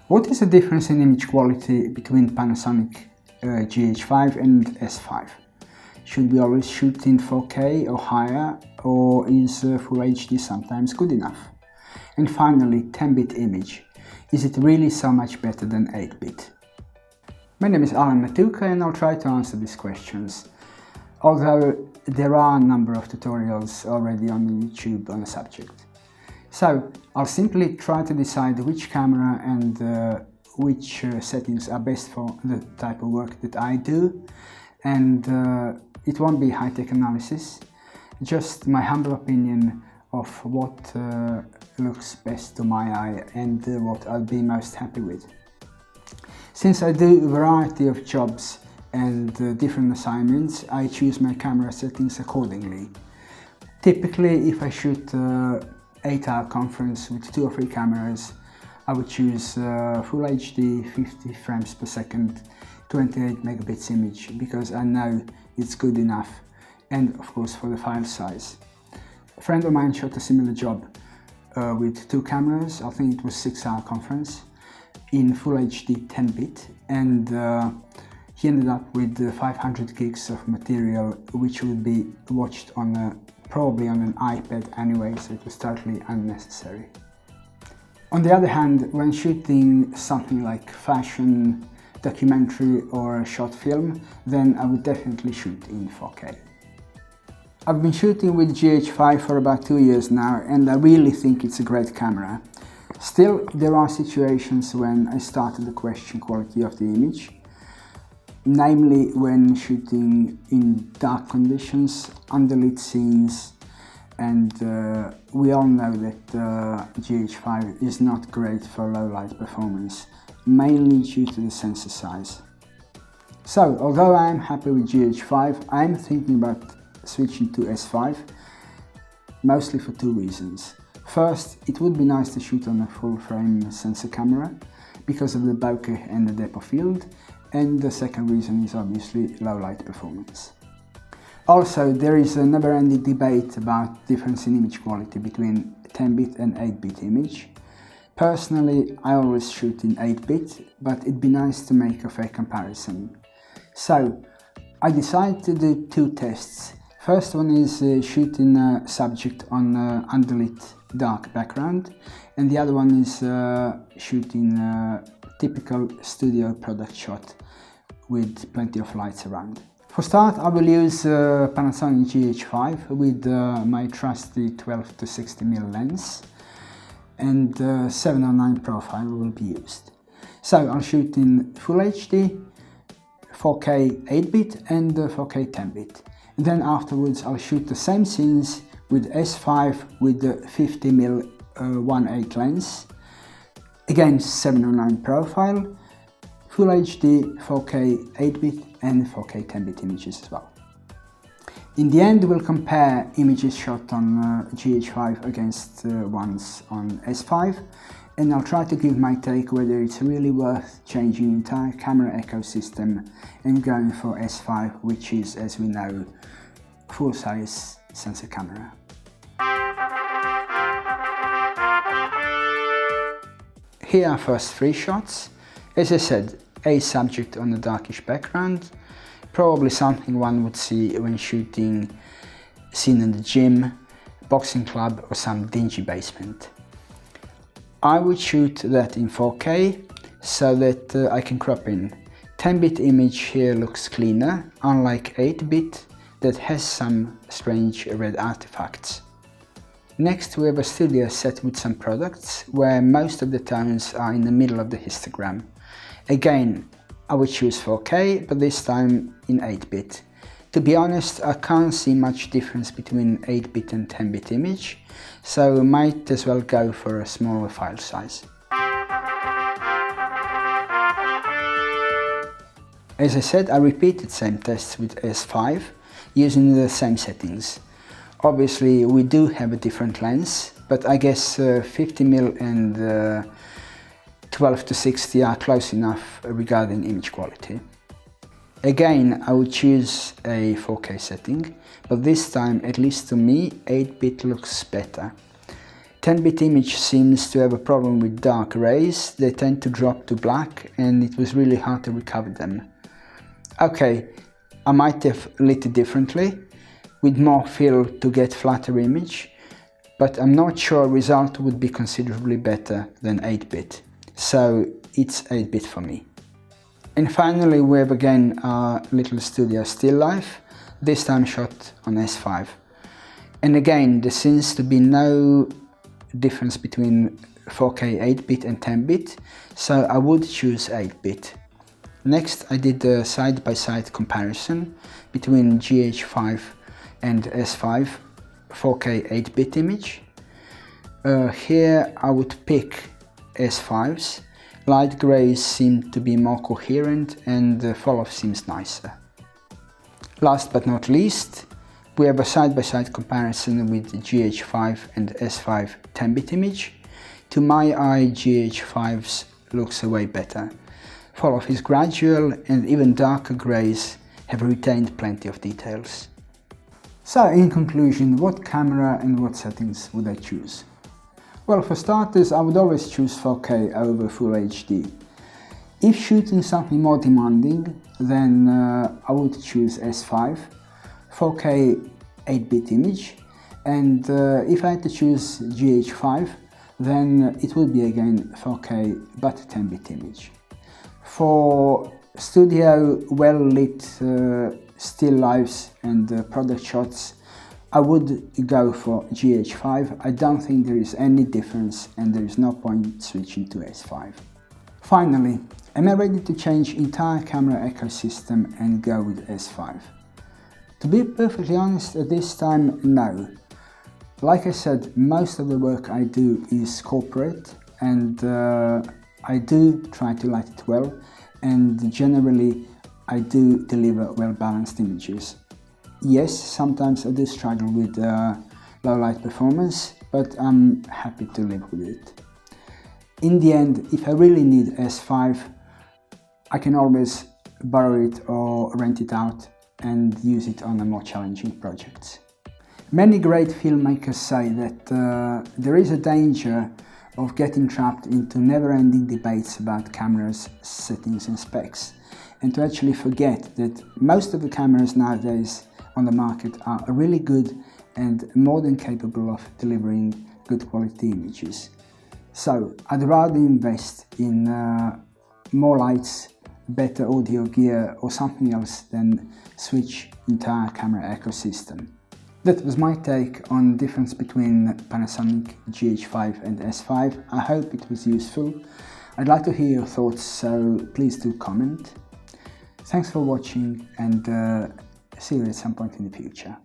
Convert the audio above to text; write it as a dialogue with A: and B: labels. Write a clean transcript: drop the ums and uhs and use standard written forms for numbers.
A: What is the difference in image quality between Panasonic GH5 and S5? Should we always shoot in 4K or higher, or is Full HD sometimes good enough? And finally, 10-bit image. Is it really so much better than 8-bit? My name is Alan Matuka and I'll try to answer these questions, although there are a number of tutorials already on YouTube on the subject. So I'll simply try to decide which camera and which settings are best for the type of work that I do, and it won't be high-tech analysis, just my humble opinion of what looks best to my eye and what I'll be most happy with. Since I do a variety of jobs and different assignments, I choose my camera settings accordingly. Typically, if I shoot 8-hour conference with 2 or 3 cameras, I would choose Full HD 50 frames per second 28 megabits image, because I know it's good enough, and of course for the file size. A friend of mine shot a similar job with 2 cameras. I think it was 6-hour conference in Full HD 10-bit, and he ended up with 500 gigs of material which would be watched on probably on an iPad anyway, so it was totally unnecessary. On the other hand, when shooting something like fashion, documentary or a short film, then I would definitely shoot in 4K. I've been shooting with GH5 for about 2 years now, and I really think it's a great camera. Still, there are situations when I started to question quality of the image, namely when shooting in dark conditions, underlit scenes, and we all know that GH5 is not great for low light performance, mainly due to the sensor size. So, although I am happy with GH5, I am thinking about switching to S5, mostly for 2 reasons. First, it would be nice to shoot on a full frame sensor camera because of the bokeh and the depth of field, and the second reason is obviously low light performance. Also, there is a never-ending debate about difference in image quality between 10-bit and 8-bit image. Personally, I always shoot in 8-bit, but it'd be nice to make a fair comparison. So, I decided to do 2 tests. First one is shooting a subject on underlit dark background, and the other one is shooting a typical studio product shot with plenty of lights around. For start, I will use Panasonic GH5 with my trusty 12 to 60mm lens, and 709 profile will be used. So I'll shoot in Full HD, 4K 8-bit and 4K 10-bit. And then afterwards I'll shoot the same scenes with S5 with the 50mm 1.8 lens, again 709 profile, Full HD, 4K 8-bit and 4K 10-bit images as well. In the end, we'll compare images shot on GH5 against ones on S5, and I'll try to give my take whether it's really worth changing the entire camera ecosystem and going for S5, which is, as we know, full-size sensor camera. Here are first 3 shots. As I said, a subject on a darkish background, probably something one would see when shooting scene in the gym, boxing club or some dingy basement. I would shoot that in 4K so that I can crop in. 10-bit image here looks cleaner, unlike 8-bit that has some strange red artifacts. Next, we have a studio set with some products where most of the tones are in the middle of the histogram. Again, I would choose 4K, but this time in 8-bit. To be honest, I can't see much difference between 8-bit and 10-bit image, so might as well go for a smaller file size. As I said, I repeated same tests with S5 using the same settings. Obviously, we do have a different lens, but I guess 50mm and 12 to 60 are close enough regarding image quality. Again, I would choose a 4K setting, but this time, at least to me, 8-bit looks better. 10-bit image seems to have a problem with dark rays. They tend to drop to black and it was really hard to recover them. Okay, I might have lit it differently, with more fill to get flatter image, but I'm not sure result would be considerably better than 8-bit, so it's 8-bit for me. And finally we have again our little studio still life, this time shot on S5. And again, there seems to be no difference between 4K 8-bit and 10-bit, so I would choose 8-bit. Next I did a side-by-side comparison between GH5 and S5 4K 8-bit image. Here I would pick S5's. Light greys seem to be more coherent and the fall-off seems nicer. Last but not least, we have a side-by-side comparison with the GH5 and S5 10-bit image. To my eye, GH5's looks way better. Fall-off is gradual and even darker greys have retained plenty of details. So in conclusion, what camera and what settings would I choose? Well, for starters, I would always choose 4K over Full HD. If shooting something more demanding, then I would choose S5, 4K 8-bit image, and if I had to choose GH5, then it would be again 4K but 10-bit image. For studio well-lit still lifes and product shots, I would go for GH5. I don't think there is any difference and there is no point switching to S5. Finally, am I ready to change entire camera ecosystem and go with S5? To be perfectly honest, at this time, no. Like I said, most of the work I do is corporate and I do try to light it well, and generally I do deliver well-balanced images. Yes, sometimes I do struggle with low light performance, but I'm happy to live with it. In the end, if I really need S5, I can always borrow it or rent it out and use it on a more challenging projects. Many great filmmakers say that there is a danger of getting trapped into never-ending debates about cameras, settings and specs, and to actually forget that most of the cameras nowadays on the market are really good and more than capable of delivering good quality images. So I'd rather invest in more lights, better audio gear or something else than switch entire camera ecosystem. That was my take on the difference between Panasonic GH5 and S5. I hope it was useful. I'd like to hear your thoughts, so please do comment. Thanks for watching and see you at some point in the future.